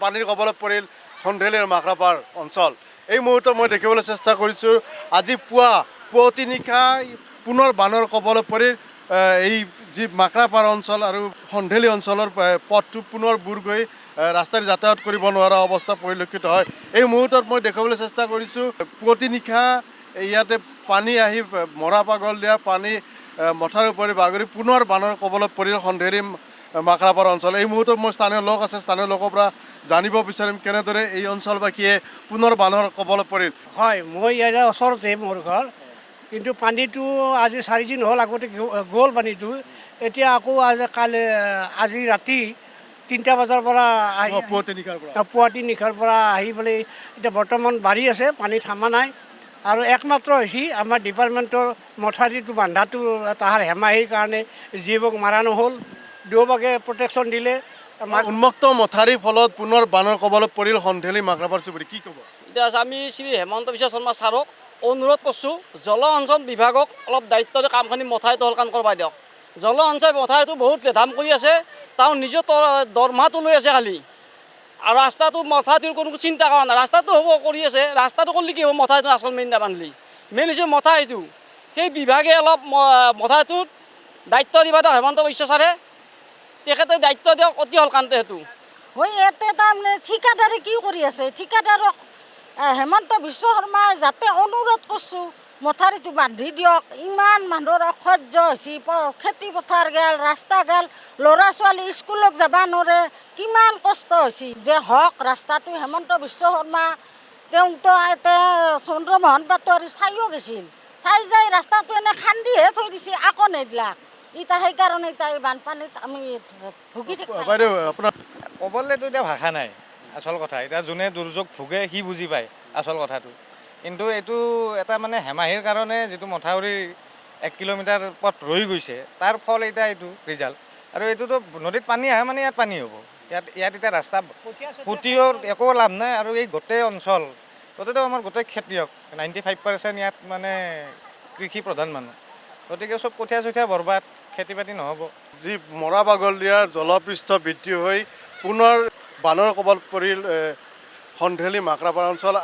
পানীৰ কবলত পৰিল সন্ধিয়ালীৰ মাকৰাপাৰ অঞ্চল। এই মুহূৰ্তত মই দেখিবলৈ চেষ্টা কৰিছোঁ আজি পুৱতি নিশা পুনৰ বানৰ কবলত পৰিল এই যি মাকৰাপাৰ অঞ্চল আৰু সন্ধিয়ালী অঞ্চলৰ পথটো পুনৰ বুৰ গৈ ৰাস্তাৰে যাতায়াত কৰিব নোৱাৰা অৱস্থা পৰিলক্ষিত হয়। এই মুহূৰ্তত মই দেখাবলৈ চেষ্টা কৰিছোঁ পুৱতি নিশা ইয়াতে পানী আহি মৰা পাগল দিয়া পানী মথাৰ ওপৰি বাগৰি পুনৰ বানৰ কবলত পৰিল সন্ধিয়ালী মাকৰাপাৰ অঞ্চল। এই মুহূৰ্তত মোৰ স্থানীয় লোক আছে, স্থানীয় লোকৰ পৰা জানিব বিচাৰিম কেনেদৰে এই অঞ্চলবাসীয়ে পুনৰ বানৰ কবলত পৰিল। হয়, মই ইয়াৰে ওচৰতে মোৰ ঘৰ, কিন্তু পানীটো আজি 4 দিন হ'ল আগতে গ'ল পানীটো। এতিয়া আকৌ আজি ৰাতি 3টা বজাৰ পৰা পুৱতি নিশাৰ পৰা আহি পেলাই এতিয়া বৰ্তমান বাঢ়ি আছে, পানী থামা নাই। আৰু একমাত্ৰ হৈছে আমাৰ ডিপাৰ্টমেণ্টৰ মথাউৰিটো বান্ধাটো তাহাৰ হেমাহিৰ কাৰণে জীৱক মাৰা নহ'ল, দুয়োভাগে প্ৰটেকশ্যন দিলে। উন্মুক্ত মথাউৰিৰ ফলত পুনৰ বানৰ কবলত পৰিল সন্ধিয়ালী মাকৰাপাৰ চুবুৰী, কি ক'ব? এতিয়া আমি শ্ৰী হেমন্ত বিশ্ব শৰ্মা ছাৰক অনুৰোধ কৰিছোঁ জল অঞ্চল বিভাগক অলপ দায়িত্ব দি কামখিনি মথাউৰিটো হলকান কৰিব দিয়ক। জল অঞ্চল মথাউৰিটো বহুত লেধাম কৰি আছে, তেওঁ নিজৰ দৰমহাটো লৈ আছে খালি, আৰু ৰাস্তাটো মথাউৰিটোৰ কোনো চিন্তা কৰা নাই। ৰাস্তাটো হ'ব কৰি আছে, ৰাস্তাটো কৰিলে কি হ'ব, মথাউৰিটো আচল মেইন নাবান্ধিলি। মেইন হৈছে মথাউৰিটো, সেই বিভাগে অলপ মথাউৰিটোত দায়িত্ব দিব দিয়ক। হেমন্ত বিশ্ব ছাৰে তেখেতে দায়িত্ব দিয়ক অতি হলকান্তে সেইটো। হয়, ইয়াতে তাৰমানে ঠিকাদাৰে কি কৰি আছে, ঠিকাদাৰক হেমন্ত বিশ্ব শৰ্মাই যাতে অনুৰোধ কৰিছোঁ মথাউৰিটো বান্ধি দিয়ক। ইমান মানুহৰ অসহ্য হৈছে, খেতি পথাৰ গেল, ৰাস্তা গেল, ল'ৰা ছোৱালী স্কুলত যাব নোৱাৰে, কিমান কষ্ট হৈছে। যে হওক ৰাস্তাটো হেমন্ত বিশ্ব শৰ্মা তেওঁতো এতিয়া চন্দ্ৰমোহন পাটোৱাৰী চাইও গৈছিল, চাই যাই ৰাস্তাটো এনে খান্দিহে থৈ দিছে, আকৌ নেদিলাক। এতিয়া সেইকাৰণে এতিয়া এই বানপানীত আমি ভুগি থাকিব। বাইদেউ আপোনাৰ ক'বলৈতো এতিয়া ভাষা নাই আচল কথা। এতিয়া যোনে দুৰ্যোগ ভোগে সি বুজি পায় আচল কথাটো, কিন্তু এইটো এটা মানে হেমাহিৰ কাৰণে যিটো মথাউৰিৰ 1 কিলোমিটাৰ পথ ৰৈ গৈছে তাৰ ফল এতিয়া এইটো ৰিজাল্ট। আৰু এইটোতো নদীত পানী আহে মানে ইয়াত পানী হ'ব, ইয়াত এতিয়া ৰাস্তা পুতিও একো লাভ নাই। আৰু এই গোটেই অঞ্চল গোটেইটো আমাৰ গোটেই খেতিয়ক, 95% ইয়াত মানে কৃষি প্ৰধান মানুহ, গতিকে চব কঠীয়া চঠীয়া বৰবাদ, খেতি বাতি নহ'ব। যি মৰা পাগল দিয়াৰ জলপৃষ্ঠ বৃদ্ধি হৈ পুনৰ বানৰ কবলত পৰিল সন্ধিয়ালী মাকৰাপাৰ অঞ্চল।